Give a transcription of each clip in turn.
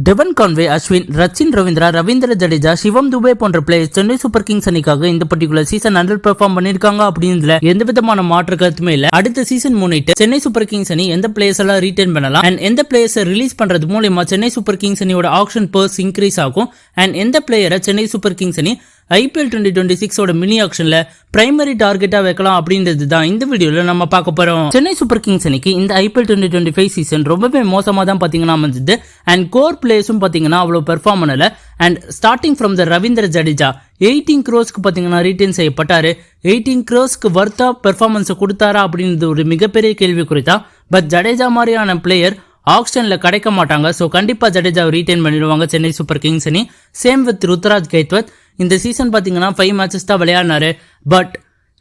டெவன் Conway, Ashwin, Rachin Ravindra, Ravindra Jadeja, சிவம் துபே போன்ற players Chennai Super Kings அணிக்காக இந்த பர்டிகுலர் சீசன் அண்டர் பெர்ஃபார்ம் பண்ணிருக்காங்க அப்படின்றதுல எந்த விதமான மாற்று கருத்துமே இல்ல. அடுத்த சீசன் முன்னிட்டு சென்னை சூப்பர் கிங்ஸ் அணி எந்த பிளேயர்ஸ் எல்லாம் ரீடைன் பண்ணலாம் அண்ட் எந்த பிளேயர்ஸ் ரிலீஸ் பண்றது மூலமா சென்னை சூப்பர் கிங்ஸ் அணியோட ஆக்ஷன் பர்ஸ் இன்க்ரீஸ் ஆகும் அண்ட் எந்த பிளேயரை சென்னை சூப்பர் கிங்ஸ் அணி IPL 2026 ஓட மினி ஆக்ஷன்ல பிரைமரி டார்கெட்டா வைக்கலாம் அப்படின்றது தான் இந்த வீடியோல நம்ம பார்க்க போறோம். சென்னை சூப்பர் கிங்ஸ் அணிக்கு இந்த IPL 2025 சீசன் ரொம்பவே மோசமா தான் பாத்தீங்கன்னா அமைஞ்சது அண்ட் கோர் பிளேயர்ஸும் பாத்தீங்கன்னா அவ்வளவு பெர்ஃபார்ம் பண்ணல and starting from the Ravindra Jadeja 18 crores பாத்தீங்கன்னா ரீடைன் செய்யப்பட்டாரு. 18 crores வர்த்தா பெர்ஃபார்மன்ஸ் கொடுத்தாரா அப்படின்றது ஒரு மிகப்பெரிய கேள்வி குறித்தா. பட் ஜடேஜா மாதிரியான பிளேயர் ஆக்ஷன்ல கிடைக்க மாட்டாங்க. ஸோ கண்டிப்பா ஜடேஜாவை ரீடைன் பண்ணிடுவாங்க சென்னை சூப்பர் கிங்ஸ் அணி. Same with Ruturaj Gaikwad. இந்த சீசன் பாத்தீங்கன்னா 5 மேட்சஸ் தான் விளையாடினாரு. பட்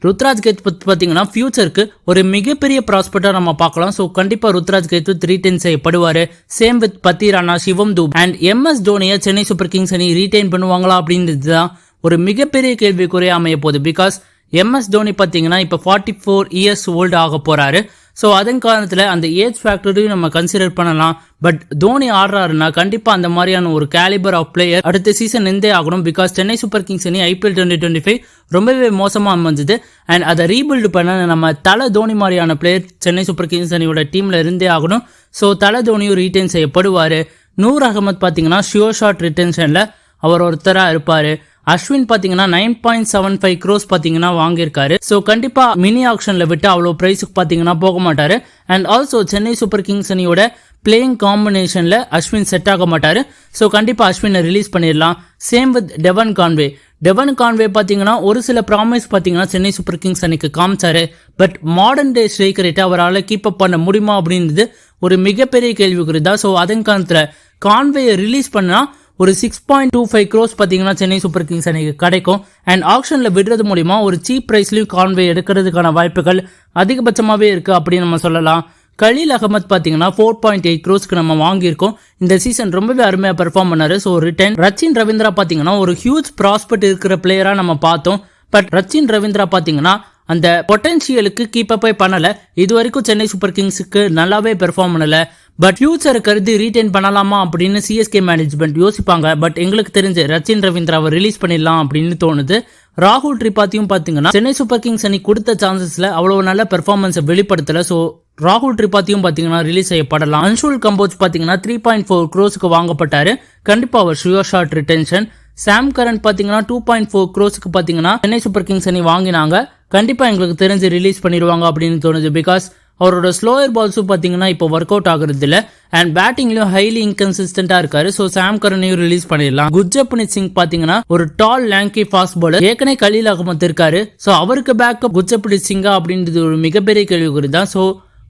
ருத்ராஜ் கெய்த்வத் பாத்தீங்கன்னா ஃபியூச்சருக்கு ஒரு மிகப்பெரிய ப்ராஸ்பெக்டா நம்ம பார்க்கலாம். ஸோ கண்டிப்பா ருத்ராஜ் கெய்த்வத் ரீடைன் செய்யப்படுவாரு. Same with Pathirana, Shivam Dube and MS தோனியை சென்னை சூப்பர் கிங்ஸ் அணி ரீடைன் பண்ணுவாங்களா அப்படின்றது தான் ஒரு மிகப்பெரிய கேள்விக்குறையா அமைய போகுது. பிகாஸ் MS தோனி பாத்தீங்கன்னா இப்ப 44 years ஓல்டு ஆக போறாரு. ஸோ அதன் காரணத்தில் அந்த ஏஜ் ஃபேக்டரையும் நம்ம கன்சிடர் பண்ணலாம். பட் தோனி ஆடுறாருன்னா கண்டிப்பா அந்த மாதிரியான ஒரு கேலிபர் ஆஃப் பிளேயர் அடுத்த சீசன் இருந்தே ஆகணும். பிகாஸ் சென்னை சூப்பர் கிங்ஸ் அணி IPL 2025 ரொம்பவே மோசமா அமைஞ்சது அண்ட் அதை ரீபில்டு பண்ண நம்ம தலை தோனி மாதிரியான பிளேயர் சென்னை சூப்பர் கிங்ஸ் அணியோட டீம்ல இருந்தே ஆகணும். ஸோ தலை தோனியும் ரீடைன் செய்யப்படுவாரு. நூர் அகமது பாத்தீங்கன்னா ஷியோர் ஷாட் ரிட்டென்ஷன்ல அவர் ஒருத்தரா இருப்பாரு. அஸ்வின் பாத்தீங்கன்னா 9.75 crores பாத்தீங்கன்னா வாங்கியிருக்காரு. சோ கண்டிப்பா மினி ஆக்ஷன்ல விட்டு அவ்வளவு பிரைஸுக்கு பாத்தீங்கன்னா போக மாட்டாரு. And also Chennai Super Kings அணியோட பிளேயிங் காம்பினேஷன்ல அஸ்வின் செட் ஆக மாட்டாரு. சோ கண்டிப்பா அஸ்வினை ரிலீஸ் பண்ணிடலாம். Same with Devon Conway. Devon Conway பாத்தீங்கன்னா ஒரு சில ப்ராமிஸ் பாத்தீங்கன்னா சென்னை சூப்பர் கிங்ஸ் அணிக்கு காமிச்சாரு. பட் மாடர்ன் டே ஸ்ட்ரைக்கர் ரேட்டை அவரால் கீப் அப் பண்ண முடியுமா அப்படின்றது ஒரு மிகப்பெரிய கேள்விக்குறி தான். ஸோ அதன் காரணத்துல கான்வேயை ரிலீஸ் பண்ணா ஒரு 6.25 crores பாத்தீங்கன்னா சென்னை சூப்பர் கிங்ஸ் அணிக்கு கிடைக்கும். அண்ட் ஆக்ஷன்ல விடுறது மூலியமா ஒரு சீப் பிரைஸ்லயும் கான்வே எடுக்கிறதுக்கான வாய்ப்புகள் அதிகபட்சமாவே இருக்கு அப்படின்னு நம்ம சொல்லலாம். கலீல் அகமத் பாத்தீங்கன்னா 4.8 crores நம்ம வாங்கியிருக்கோம். இந்த சீசன் ரொம்பவே அருமையா பெர்ஃபார்ம் பண்ணாரு. So return. ரச்சின் ரவீந்திரா பாத்தீங்கன்னா ஒரு ஹியூஜ் ப்ராஸ்பெக்ட் இருக்கிற பிளேயரா நம்ம பார்த்தோம். பட் ரச்சின் ரவீந்திரா பாத்தீங்கன்னா அந்த பொட்டன்ஷியலுக்கு கீப் அப் பண்ணல. இது வரைக்கும் சென்னை சூப்பர் கிங்ஸுக்கு நல்லாவே பெர்ஃபார்ம் பண்ணல. பட் ஃபியூச்சர் கருதி ரீடைன் பண்ணலாமா அப்படின்னு CSK மேனேஜ்மெண்ட் யோசிப்பாங்க. பட் எங்களுக்கு தெரிஞ்சு ரச்சின் ரவீந்திராவை ரிலீஸ் பண்ணிடலாம் அப்படின்னு தோணுது. ராகுல் திரிபாத்தியும் பாத்தீங்கன்னா சென்னை சூப்பர் கிங்ஸ் அணி கொடுத்த சான்சஸ்ல அவ்வளவு நல்ல பெர்ஃபார்மன்ஸ் வெளிப்படுத்தல. சோ ராகுல் திரிபாத்தியும் பாத்தீங்கன்னா ரிலீஸ் செய்யப்படலாம். அன்ஷுல் கம்போஜ் பாத்தீங்கன்னா 3.4 crores வாங்கப்பட்டாரு. கண்டிப்பா அவர் ஷியோர் ஷாட் ரிட்டென்ஷன். சாம் கரன் பாத்தீங்கன்னா 2.4 crores பாத்தீங்கன்னா சென்னை சூப்பர் கிங்ஸ் அணி வாங்கினாங்க. கண்டிப்பா எங்களுக்கு தெரிஞ்சு ரிலீஸ் பண்ணிடுவாங்க அப்படின்னு தோணுது. பிகாஸ் அவரோட ஸ்லோயர் பால்ஸும் பாத்தீங்கன்னா இப்போ ஒர்க் அவுட் ஆகுறது இல்ல அண்ட் பேட்டிங்லயும் ஹைலி இன்கன்சிஸ்டன்டா இருக்காரு. சோ சாம் கரனையும் ரிலீஸ் பண்ணிடலாம். குர்ஜப்ரீத் சிங் பாத்தீங்கன்னா ஒரு டால் லேங்கி ஃபாஸ்ட் பாலர். ஏற்கனவே கலீல் அகமத் இருக்காரு. சோ அவருக்கு பேக்கப் குர்ஜப்ரீத் சிங்கா அப்படின்றது ஒரு மிகப்பெரிய கேள்விக்குறி தான். சோ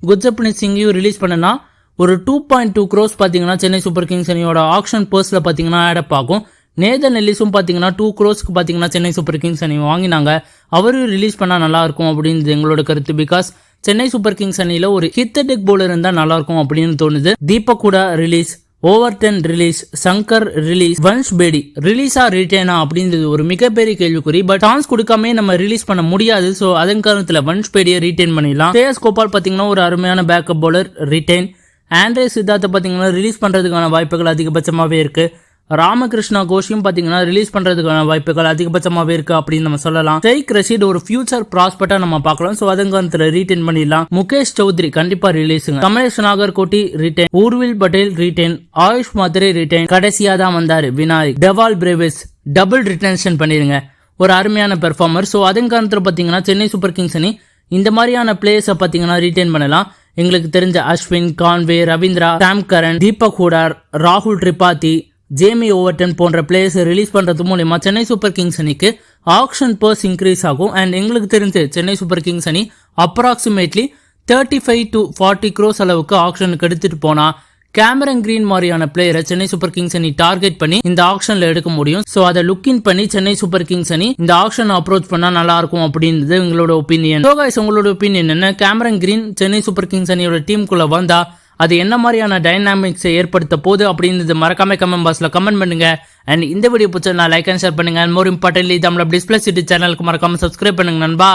குர்ஜப்ரீத் சிங்கையும் ரிலீஸ் பண்ணனா ஒரு 2.2 crores பாத்தீங்கன்னா சென்னை சூப்பர் கிங்ஸ் அணியோட ஆக்ஷன் பர்ஸ்ல பாத்தீங்கன்னா ஆடப் ஆகும். நேதன் எல்லிஸும் பாத்தீங்கன்னா 2 crores பாத்தீங்கன்னா சென்னை சூப்பர் கிங்ஸ் அணி வாங்கினாங்க. அவரும் ரிலீஸ் பண்ணா நல்லா இருக்கும் அப்படின்னு எங்களோட கருத்து. பிகாஸ் சென்னை சூப்பர் கிங்ஸ் அணியில ஒரு ஹித்தடிக் பவுலர் இருந்தா நல்லா இருக்கும் அப்படின்னு தோணுது. தீபக் கூட release, Overton release, Shankar release, Vansh Bedi ரிலீஸா ரிட்டேனா அப்படின்றது ஒரு மிகப்பெரிய கேள்விக்குறி. பட் சான்ஸ் கொடுக்காம நம்ம ரிலீஸ் பண்ண முடியாது. சோ அதன் காரணத்துல வன்ஷ் பேடியை ரீடைன் பண்ணிடலாம். ஸ்ரேயஸ் கோபால் பாத்தீங்கன்னா ஒரு அருமையான பேக்கப் பவுலர் ரிட்டைன். ஆண்ட்ரே சித்தார்த்தை பாத்தீங்கன்னா ரிலீஸ் பண்றதுக்கான வாய்ப்புகள் அதிகபட்சமாவே இருக்கு. ராமகிருஷ்ணா கோஷியும் பாத்தீங்கன்னா ரிலீஸ் பண்றதுக்கான வாய்ப்புகள் அதிகபட்சமாவே இருக்கு அப்படின்னு நம்ம சொல்லலாம். ஷேக் ரஷீத் ஒரு ஃபியூச்சர் ப்ராஸ்பெக்டா நம்ம பார்க்கலாம். சோ அதங்காலத்துல ரீடைன் பண்ணிடலாம். முகேஷ் சௌத்ரி கண்டிப்பா ரிலீஸுங்க. Kamlesh Nagarkoti retain. Urvil Patel retain. Ayush Mhatre retain. கடைசியா தான் வந்தாரு Vinayak. Dewald Brevis double retention பண்ணிருங்க. ஒரு அருமையான பெர்ஃபார்மர். சோ அதன் காரணத்துல பாத்தீங்கன்னா சென்னை சூப்பர் கிங்ஸ் அணி இந்த மாதிரியான பிளேயர்ஸை பாத்தீங்கன்னா ரீடைன் பண்ணலாம். எங்களுக்கு தெரிஞ்ச அஸ்வின், கான்வே, ரவீந்திரா, சாம் கரன், தீபக் ஹூடார், ராகுல் திரிபாதி, ஜேமி ஓவர்டன் போன்ற பிளேயர்ஸ் ரிலீஸ் பண்றது மூலமா சென்னை சூப்பர் கிங்ஸ் அணிக்கு ஆக்ஷன் பர்ஸ் இன்க்ரீஸ் ஆகும். அண்ட் எங்களுக்கு தெரிஞ்சு சென்னை சூப்பர் கிங்ஸ் அணி அப்ராக்சிமேட்லி 35 to 40 crores அளவுக்கு ஆக்ஷனுக்கு எடுத்துட்டு போனா கேமரன் கிரீன் மாதிரியான பிளேயரை சென்னை சூப்பர் கிங்ஸ் அணி டார்கெட் பண்ணி இந்த ஆக்ஷன்ல எடுக்க முடியும். சோ அதை லுக்கின் பண்ணி சென்னை சூப்பர் கிங்ஸ் அணி இந்த ஆக்ஷன் அப்ரோச் பண்ணா நல்லா இருக்கும் அப்படின்றது எங்களோட ஒப்பீனியன். உங்களோட ஒப்பீனியன் என்ன? Cameron Green Chennai Super Kings அணியோட டீமுக்குள்ள வந்தா அது என்ன மாதிரியான டைனாமிக்ஸ் ஏற்படுத்த போகுது அப்படின்றது மறக்காம கமெண்ட் பாக்ஸ்ல கமெண்ட் பண்ணுங்க. அண்ட் இந்த வீடியோ பிடிச்சா லைக் அண்ட் ஷேர் பண்ணுங்க. And more importantly Tamil display city சேனலுக்கு மறக்காம சப்ஸ்கிரைப் பண்ணுங்க நண்பா.